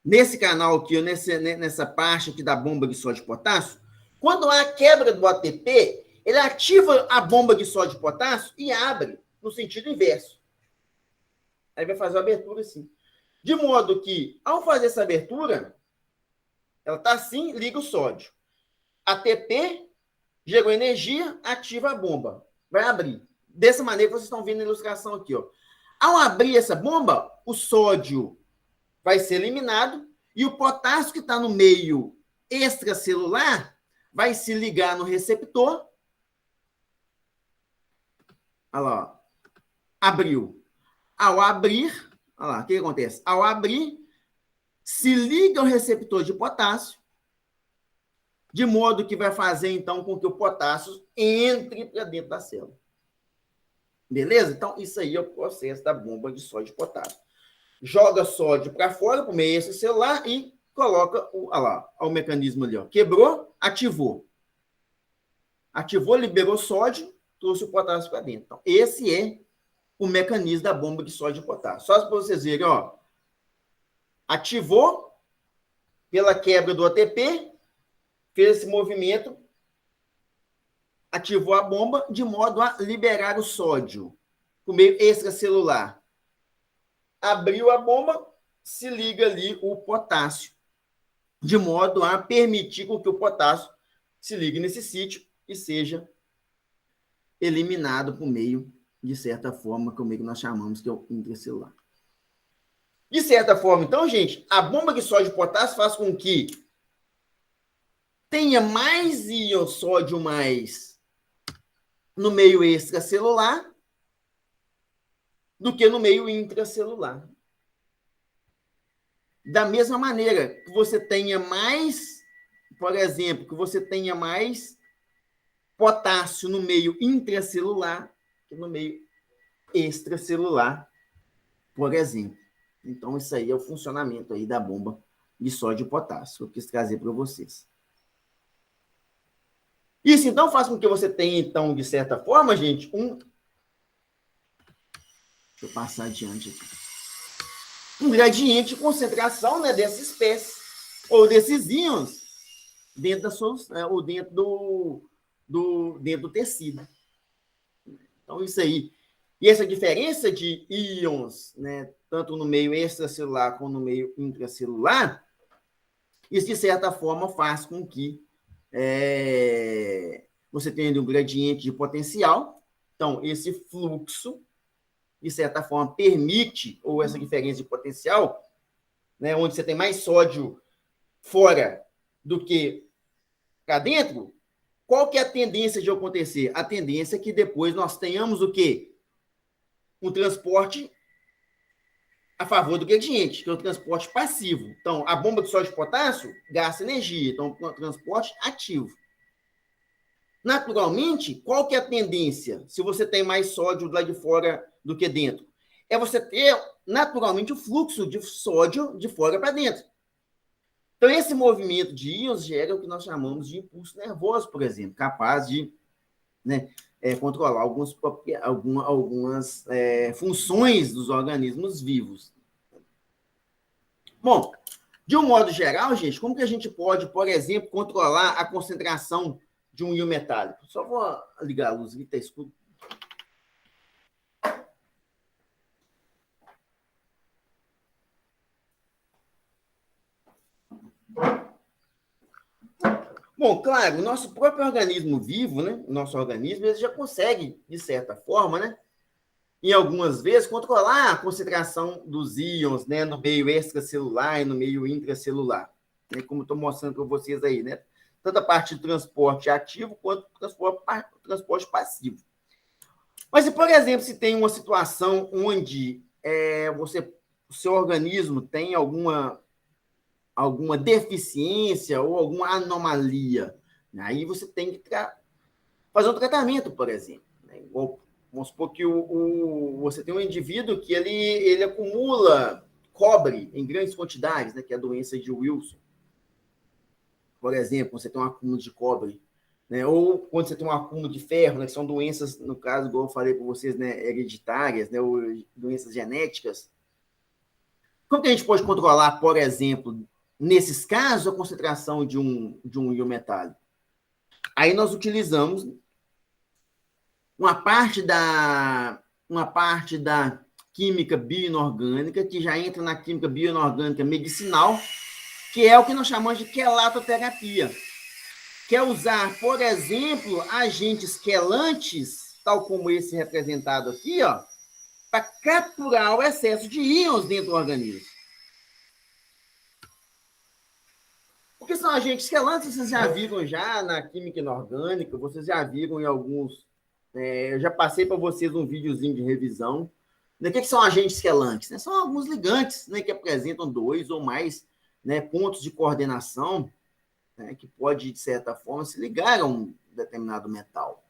nesse canal aqui, nessa parte aqui da bomba de sódio e potássio, quando há a quebra do ATP, ele ativa a bomba de sódio e potássio e abre no sentido inverso. Aí vai fazer a abertura assim. De modo que, ao fazer essa abertura, ela está assim, liga o sódio. ATP, gerou energia, ativa a bomba. Vai abrir. Dessa maneira que vocês estão vendo na ilustração aqui, ó. Ao abrir essa bomba, o sódio vai ser eliminado e o potássio que está no meio extracelular vai se ligar no receptor. Olha lá, ó. Abriu. Ao abrir, olha lá, o que acontece? Ao abrir, se liga ao receptor de potássio, de modo que vai fazer, então, com que o potássio entre para dentro da célula. Beleza? Então, isso aí é o processo da bomba de sódio e potássio. Joga sódio para fora, para o meio extracelular e coloca olha lá, o mecanismo ali, ó. Quebrou, ativou. Ativou, liberou sódio, trouxe o potássio para dentro. Então, esse é o mecanismo da bomba de sódio e potássio. Só para vocês verem, ó. Ativou pela quebra do ATP, fez esse movimento, ativou a bomba de modo a liberar o sódio por meio extracelular. Abriu a bomba, se liga ali o potássio, de modo a permitir com que o potássio se ligue nesse sítio e seja eliminado por meio, de certa forma, que é o meio que nós chamamos que é o intracelular. De certa forma, então, gente, a bomba de sódio e potássio faz com que tenha mais íon sódio mais no meio extracelular do que no meio intracelular. Da mesma maneira que você tenha mais, por exemplo, que você tenha mais potássio no meio intracelular que no meio extracelular, por exemplo. Então, isso aí é o funcionamento aí da bomba de sódio e potássio. Eu quis trazer para vocês. Isso, então, faz com que você tenha, então, de certa forma, gente, Deixa eu passar adiante aqui. Um gradiente de concentração, né, dessa espécie, ou desses íons, dentro da solução, ou dentro do tecido. Então, isso aí. E essa diferença de íons, né, tanto no meio extracelular como no meio intracelular, isso, de certa forma, faz com que você tenha um gradiente de potencial. Então, esse fluxo, de certa forma, permite, ou essa diferença de potencial, né, onde você tem mais sódio fora do que cá dentro, qual que é a tendência de acontecer? A tendência é que depois nós tenhamos o quê? Um transporte a favor do gradiente, que é o transporte passivo. Então, a bomba de sódio e potássio gasta energia, então, é um transporte ativo. Naturalmente, qual que é a tendência? Se você tem mais sódio lá de fora do que dentro, é você ter, naturalmente, o fluxo de sódio de fora para dentro. Então, esse movimento de íons gera o que nós chamamos de impulso nervoso, por exemplo, capaz de, né, controlar algumas funções dos organismos vivos. Bom, de um modo geral, gente, como que a gente pode, por exemplo, controlar a concentração de um íon metálico? Só vou ligar a luz aqui, está escuro. Bom, claro, o nosso próprio organismo vivo, né? O nosso organismo, ele já consegue, de certa forma, né? em algumas vezes, controlar a concentração dos íons, né, no meio extracelular e no meio intracelular, né, como estou mostrando para vocês aí, né? Tanto a parte do transporte ativo quanto o transporte passivo. Mas, por exemplo, se tem uma situação onde o seu organismo tem alguma deficiência ou alguma anomalia, né, aí você tem que fazer um tratamento, por exemplo. Né? Vamos supor que você tem um indivíduo que ele acumula cobre em grandes quantidades, né, que é a doença de Wilson. Por exemplo, você tem um acúmulo de cobre, né, ou quando você tem um acúmulo de ferro, né, que são doenças, no caso, igual eu falei para vocês, né, hereditárias, né, ou doenças genéticas. Como que a gente pode controlar, por exemplo, nesses casos, a concentração de um íon metálico? Aí nós utilizamos uma parte da química bioinorgânica, que já entra na química bioinorgânica medicinal, que é o que nós chamamos de quelatoterapia. Que é usar, por exemplo, agentes quelantes, tal como esse representado aqui, para capturar o excesso de íons dentro do organismo. Porque são agentes quelantes, vocês já viram já na química inorgânica, vocês já viram em alguns... eu já passei para vocês um videozinho de revisão. O que são agentes quelantes? Né? São alguns ligantes, né, que apresentam 2 ou mais, né, pontos de coordenação, né, que pode, de certa forma, se ligar a um determinado metal.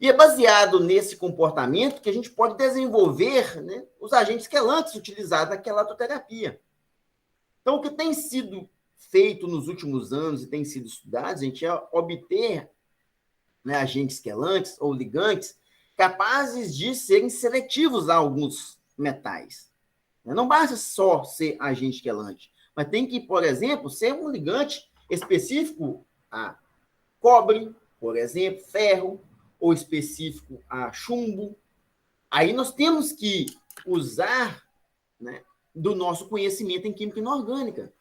E é baseado nesse comportamento que a gente pode desenvolver, né, os agentes quelantes utilizados na quelatoterapia. Então, o que tem sido feito nos últimos anos e tem sido estudado, a gente é obter, né, agentes quelantes ou ligantes capazes de serem seletivos a alguns metais. Não basta só ser agente quelante, mas tem que, por exemplo, ser um ligante específico a cobre, por exemplo, ferro, ou específico a chumbo. Aí nós temos que usar, né, do nosso conhecimento em química inorgânica.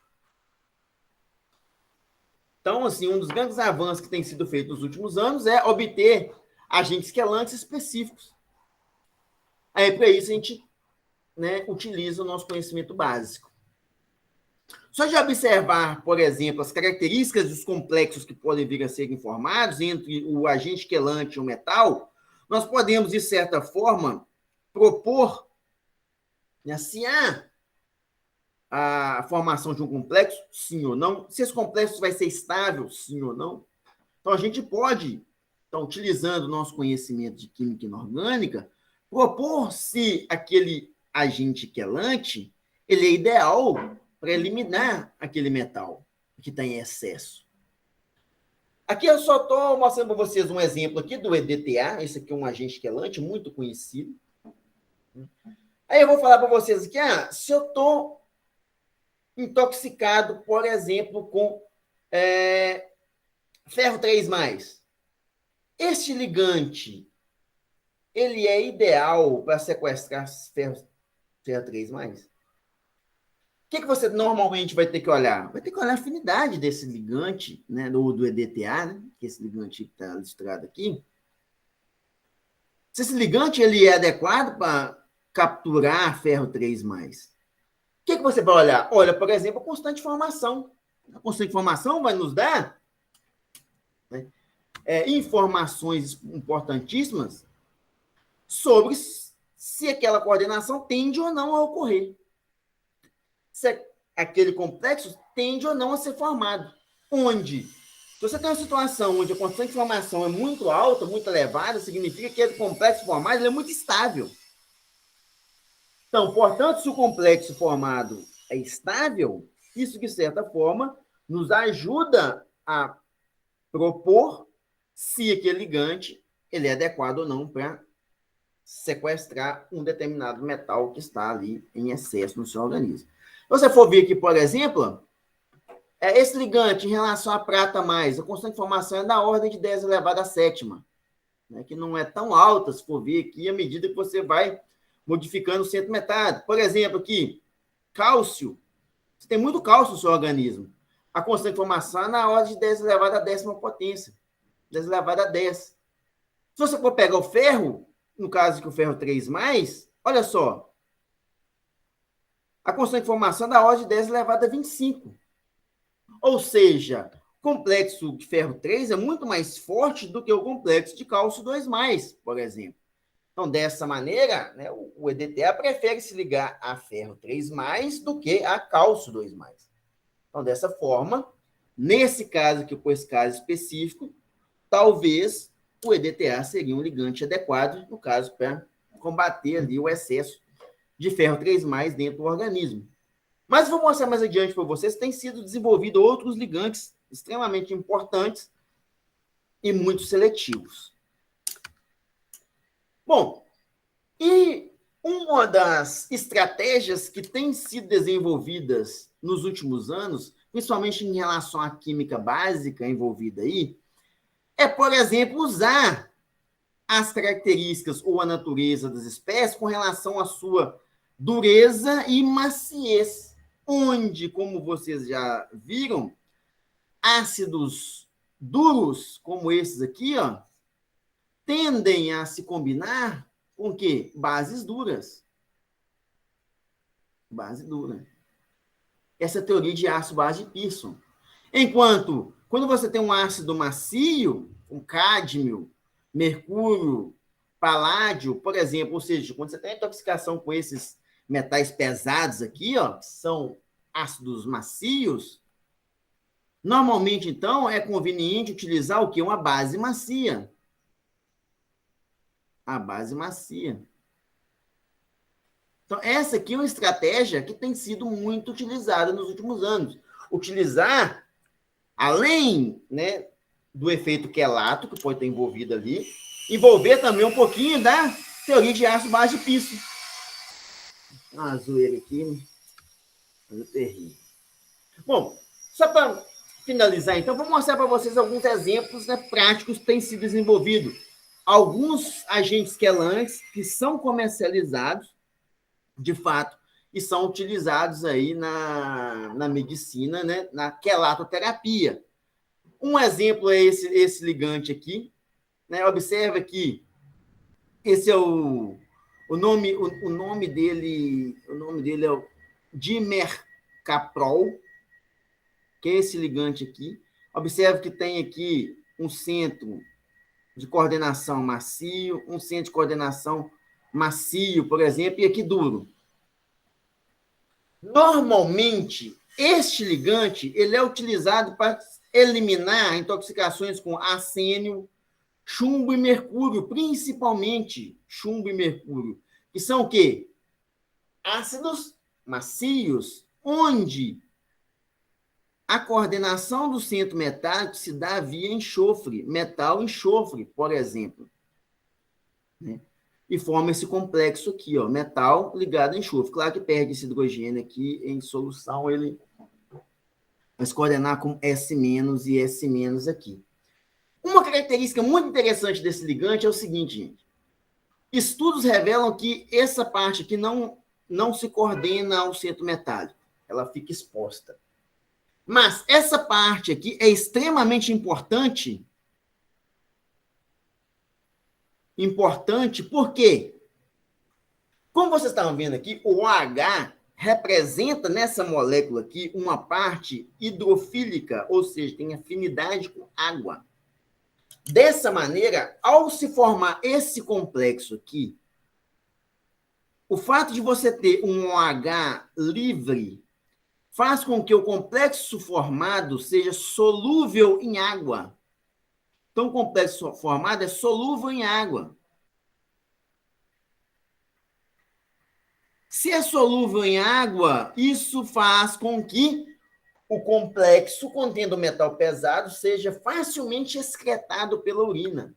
Então, assim, um dos grandes avanços que tem sido feito nos últimos anos é obter agentes quelantes específicos. Aí, para isso, a gente, né, utiliza o nosso conhecimento básico. Só de observar, por exemplo, as características dos complexos que podem vir a ser informados entre o agente quelante e o metal, nós podemos, de certa forma, propor, né, se há a formação de um complexo, sim ou não, se esse complexo vai ser estável, sim ou não. Então, a gente pode, então, utilizando o nosso conhecimento de química inorgânica, propor se aquele agente quelante ele é ideal para eliminar aquele metal que está em excesso. Aqui eu só estou mostrando para vocês um exemplo aqui do EDTA, esse aqui é um agente quelante muito conhecido. Aí eu vou falar para vocês aqui, se eu estou intoxicado, por exemplo, com ferro 3+, este ligante, ele é ideal para sequestrar ferro 3+? O que você normalmente vai ter que olhar? Vai ter que olhar a afinidade desse ligante, né, do EDTA, né, que esse ligante está listrado aqui. Se esse ligante ele é adequado para capturar ferro 3+. O que você vai olhar? Olha, por exemplo, a constante de formação. A constante de formação vai nos dar, né, informações importantíssimas sobre se aquela coordenação tende ou não a ocorrer. Se aquele complexo tende ou não a ser formado. Onde? Se você tem uma situação onde a constante de formação é muito alta, muito elevada, significa que aquele complexo formado ele é muito estável. Então, portanto, se o complexo formado é estável, isso, de certa forma, nos ajuda a propor se aquele ligante ele é adequado ou não para sequestrar um determinado metal que está ali em excesso no seu organismo. Se você for ver aqui, por exemplo, esse ligante em relação à prata mais, a constante de formação é da ordem de 10 elevado à sétima, né, que não é tão alta, se for ver aqui, à medida que você vai modificando o centro metálico. Por exemplo, aqui, cálcio, você tem muito cálcio no seu organismo. A constante de formação é na ordem de 10 elevado à décima potência, 10 elevado a 10. Se você for pegar o ferro, no caso que o ferro 3+, olha só, a constante de formação da ordem de 10 elevado a 25. Ou seja, o complexo de ferro 3 é muito mais forte do que o complexo de cálcio 2+, por exemplo. Então, dessa maneira, né, o EDTA prefere se ligar a ferro 3+, do que a cálcio 2+. Então, dessa forma, nesse caso aqui, por esse caso específico, talvez o EDTA seria um ligante adequado, no caso, para combater ali o excesso de ferro 3+, dentro do organismo. Mas vou mostrar mais adiante para vocês que têm sido desenvolvidos outros ligantes extremamente importantes e muito seletivos. Bom, e uma das estratégias que tem sido desenvolvidas nos últimos anos, principalmente em relação à química básica envolvida aí, é, por exemplo, usar as características ou a natureza das espécies com relação à sua dureza e maciez, onde, como vocês já viram, ácidos duros, como esses aqui, ó, tendem a se combinar com o quê? Bases duras. Base dura. Essa é a teoria de ácido-base de Pearson. Enquanto, quando você tem um ácido macio, um cádmio, mercúrio, paládio, por exemplo, ou seja, quando você tem intoxicação com esses metais pesados aqui, ó, que são ácidos macios, normalmente, então, é conveniente utilizar o quê? Uma base macia. A base macia. Então, essa aqui é uma estratégia que tem sido muito utilizada nos últimos anos. Utilizar, além, né, do efeito quelato, que pode ter envolvido ali, envolver também um pouquinho da teoria de ácido-base de Pearson. Uma zoeira aqui, mas é terrível. Bom, só para finalizar, então, vou mostrar para vocês alguns exemplos, né, práticos que têm sido desenvolvidos. Alguns agentes quelantes que são comercializados, de fato, e são utilizados aí na medicina, né, na quelatoterapia. Um exemplo é esse ligante aqui, né? Observa que esse é o nome dele é o dimercaprol, que é esse ligante aqui. Observa que tem aqui um centro de coordenação macio, um centro de coordenação macio, por exemplo, e aqui duro. Normalmente, este ligante ele é utilizado para eliminar intoxicações com arsênio, chumbo e mercúrio, principalmente chumbo e mercúrio, que são o quê? Ácidos macios, onde a coordenação do centro metálico se dá via enxofre, metal-enxofre, por exemplo. Né? E forma esse complexo aqui, ó, metal ligado a enxofre. Claro que perde esse hidrogênio aqui em solução, ele vai se coordenar com S- e S- aqui. Uma característica muito interessante desse ligante é o seguinte, gente. Estudos revelam que essa parte aqui não se coordena ao centro metálico. Ela fica exposta. Mas essa parte aqui é extremamente importante. Importante porque, como vocês estavam vendo aqui, o OH representa nessa molécula aqui uma parte hidrofílica, ou seja, tem afinidade com água. Dessa maneira, ao se formar esse complexo aqui, o fato de você ter um OH livre faz com que o complexo formado seja solúvel em água. Então, o complexo formado é solúvel em água. Se é solúvel em água, isso faz com que o complexo contendo metal pesado seja facilmente excretado pela urina.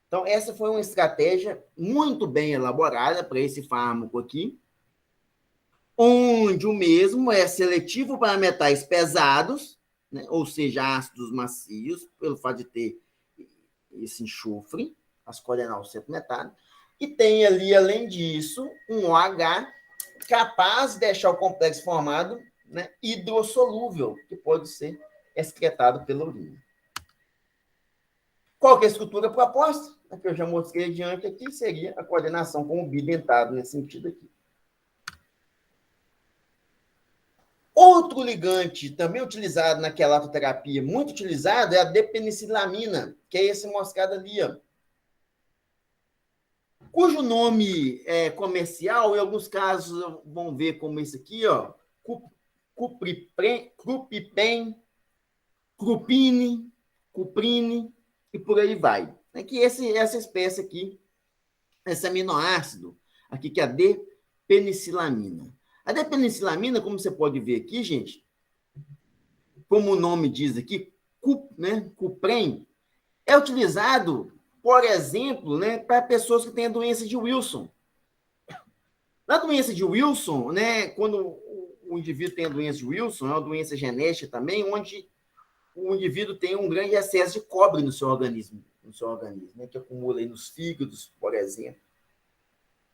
Então, essa foi uma estratégia muito bem elaborada para esse fármaco aqui, onde o mesmo é seletivo para metais pesados, né? Ou seja, ácidos macios, pelo fato de ter esse enxofre, as coordenadas do centro metálico, e tem ali, além disso, um OH capaz de deixar o complexo formado, né, hidrossolúvel, que pode ser excretado pela urina. Qual que é a estrutura proposta? que eu já mostrei adiante aqui, seria a coordenação com o bidentado, nesse sentido aqui. Outro ligante também utilizado na quelatoterapia, muito utilizado, é a depenicilamina, que é esse mostrado ali, ó, cujo nome comercial, em alguns casos, vão ver como esse aqui, ó, Crupipen, Crupine, Cuprine, e por aí vai. É que essa espécie aqui, esse aminoácido, aqui que é a depenicilamina. A depenicilamina, como você pode ver aqui, gente, como o nome diz aqui, Cupren, é utilizado, por exemplo, né, para pessoas que têm a doença de Wilson. Na doença de Wilson, né, quando o indivíduo tem a doença de Wilson, é uma doença genética também, onde o indivíduo tem um grande excesso de cobre no seu organismo, né, que acumula aí nos fígados, por exemplo.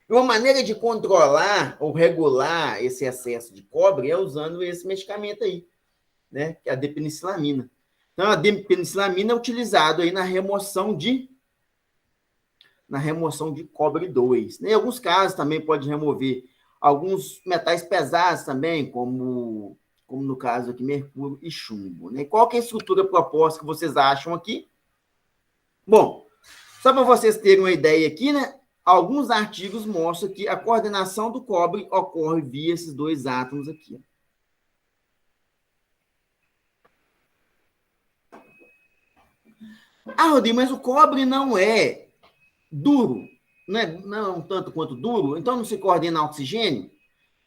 E uma maneira de controlar ou regular esse excesso de cobre é usando esse medicamento aí, né, que é a depenicilamina. Então, a depenicilamina é utilizado aí na remoção de cobre 2. Em alguns casos, também pode remover alguns metais pesados também, como no caso aqui, mercúrio e chumbo. Né? Qual que é a estrutura proposta que vocês acham aqui? Bom, só para vocês terem uma ideia aqui, né? Alguns artigos mostram que a coordenação do cobre ocorre via esses dois átomos aqui. Rodrigo, mas o cobre não é duro, não tanto quanto duro, então não se coordena oxigênio?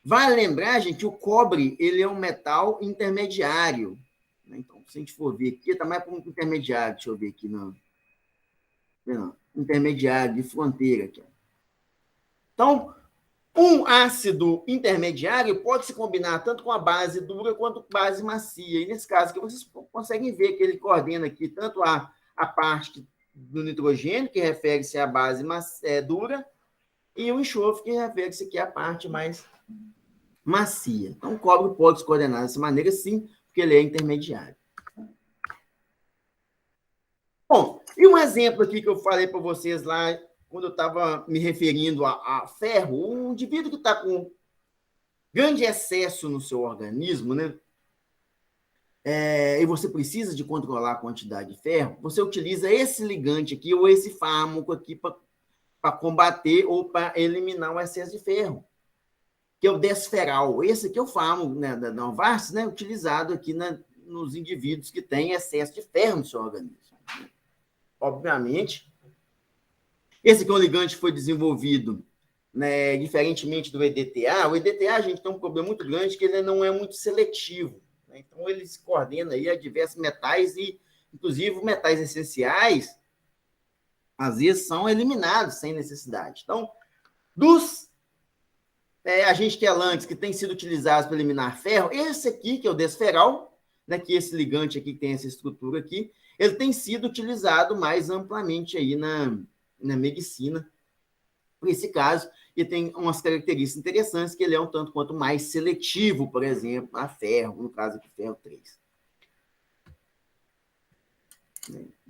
Vale lembrar, gente, que o cobre ele é um metal intermediário. Então, se a gente for ver aqui, está mais para um intermediário, deixa eu ver aqui, não, intermediário de fronteira. Aqui. Então, um ácido intermediário pode se combinar tanto com a base dura quanto com a base macia. E nesse caso aqui, vocês conseguem ver que ele coordena aqui tanto a parte do nitrogênio, que refere-se à base dura, e o enxofre, que refere-se aqui à parte mais macia. Então, o cobre pode se coordenar dessa maneira, sim, porque ele é intermediário. Bom, e um exemplo aqui que eu falei para vocês lá, quando eu estava me referindo a ferro, um indivíduo que está com grande excesso no seu organismo, né? E você precisa de controlar a quantidade de ferro, você utiliza esse ligante aqui ou esse fármaco aqui para combater ou para eliminar o excesso de ferro, que é o desferal. Esse aqui é o fármaco, né, da Novartis, né, utilizado aqui nos indivíduos que têm excesso de ferro no seu organismo. Obviamente, esse aqui é um ligante que foi desenvolvido, né, diferentemente do EDTA. O EDTA, a gente tem um problema muito grande, que ele não é muito seletivo. Né? Então, ele se coordena aí a diversos metais e, inclusive, metais essenciais, às vezes, são eliminados sem necessidade. Então, dos agentes quelantes que têm sido utilizados para eliminar ferro, esse aqui, que é o desferal, né, que esse ligante aqui que tem essa estrutura aqui, ele tem sido utilizado mais amplamente aí na medicina, por esse caso, e tem umas características interessantes, que ele é um tanto quanto mais seletivo, por exemplo, a ferro, no caso aqui, ferro 3.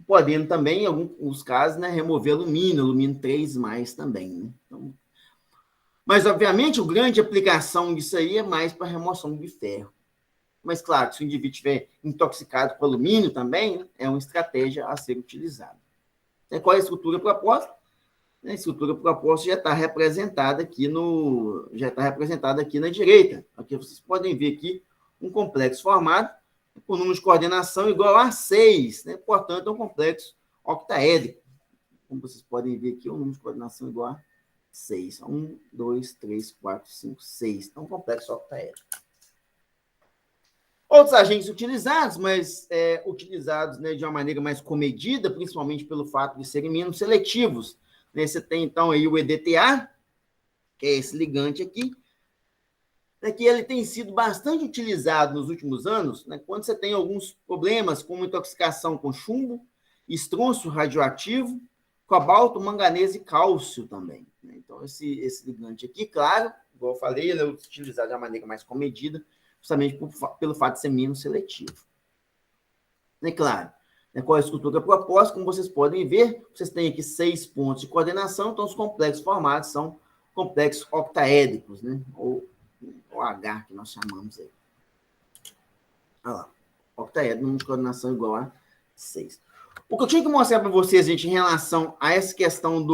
Podendo também, em alguns casos, né, remover alumínio 3 mais também. Né? Então, mas, obviamente, a grande aplicação disso aí é mais para remoção de ferro. Mas, claro, se o indivíduo estiver intoxicado com alumínio também, né, é uma estratégia a ser utilizada. Qual é a estrutura proposta? A estrutura proposta já está representada aqui na direita. Aqui vocês podem ver aqui um complexo formado por número de coordenação igual a 6, né? Portanto, é um complexo octaédrico. Como vocês podem ver aqui, o número de coordenação igual a 6. 1, 2, 3, 4, 5, 6. Então, um complexo octaédrico. Outros agentes utilizados, mas utilizados, né, de uma maneira mais comedida, principalmente pelo fato de serem menos seletivos. Você tem, então, aí o EDTA, que é esse ligante aqui, que ele tem sido bastante utilizado nos últimos anos, né, quando você tem alguns problemas, como intoxicação com chumbo, estronço radioativo, cobalto, manganês e cálcio também. Né? Então, esse ligante aqui, claro, igual eu falei, ele é utilizado de uma maneira mais comedida, justamente pelo fato de ser menos seletivo. É claro, Né? Qual é a estrutura proposta? Como vocês podem ver, vocês têm aqui 6 pontos de coordenação, então os complexos formados são complexos octaédricos, né? Ou H, que nós chamamos aí. Olha lá, octaédrico, número de coordenação igual a 6. O que eu tinha que mostrar para vocês, gente, em relação a essa questão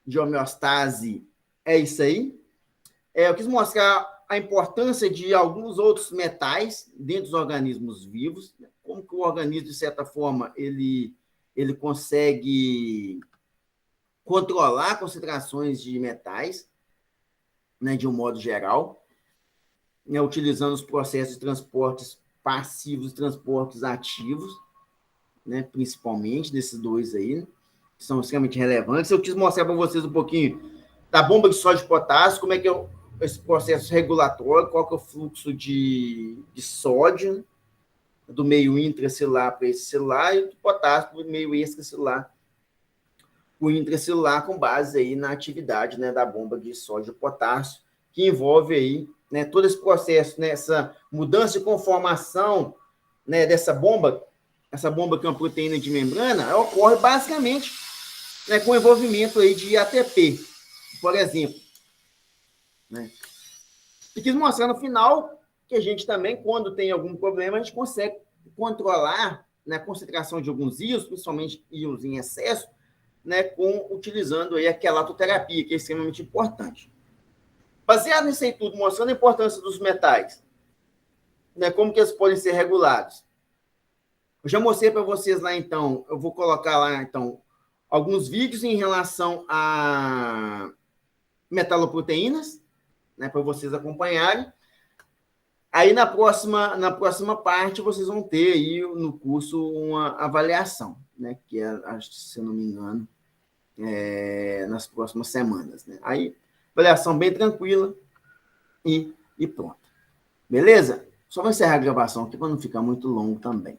de homeostase, é isso aí. Eu quis mostrar a importância de alguns outros metais dentro dos organismos vivos, como que o organismo, de certa forma, ele consegue controlar concentrações de metais, né, de um modo geral, né, utilizando os processos de transportes passivos e transportes ativos, né, principalmente desses dois aí, né, que são extremamente relevantes. Eu quis mostrar para vocês um pouquinho da bomba de sódio e potássio, como é que é esse processo regulatório, qual que é o fluxo de sódio, né, do meio intracelular para esse celular, e do potássio do meio extracelular para o intracelular, com base aí na atividade, né, da bomba de sódio e potássio, que envolve aí, né, todo esse processo, né, essa mudança de conformação, né, dessa bomba, essa bomba que é uma proteína de membrana, ela ocorre basicamente, né, com o envolvimento aí de ATP, por exemplo. Né? E quis mostrar no final que a gente também, quando tem algum problema, a gente consegue controlar, né, a concentração de alguns íons, principalmente íons em excesso, né, utilizando aí a quelatoterapia, que é extremamente importante. Baseado nisso aí tudo, mostrando a importância dos metais, né, como que eles podem ser regulados. Eu já mostrei para vocês lá, então, eu vou colocar lá, então, alguns vídeos em relação a metaloproteínas, né, para vocês acompanharem. Aí, na próxima parte, vocês vão ter aí no curso uma avaliação, né, que é, se eu não me engano, nas próximas semanas. Né? Aí, avaliação bem tranquila e pronto. Beleza? Só vou encerrar a gravação aqui para não ficar muito longo também.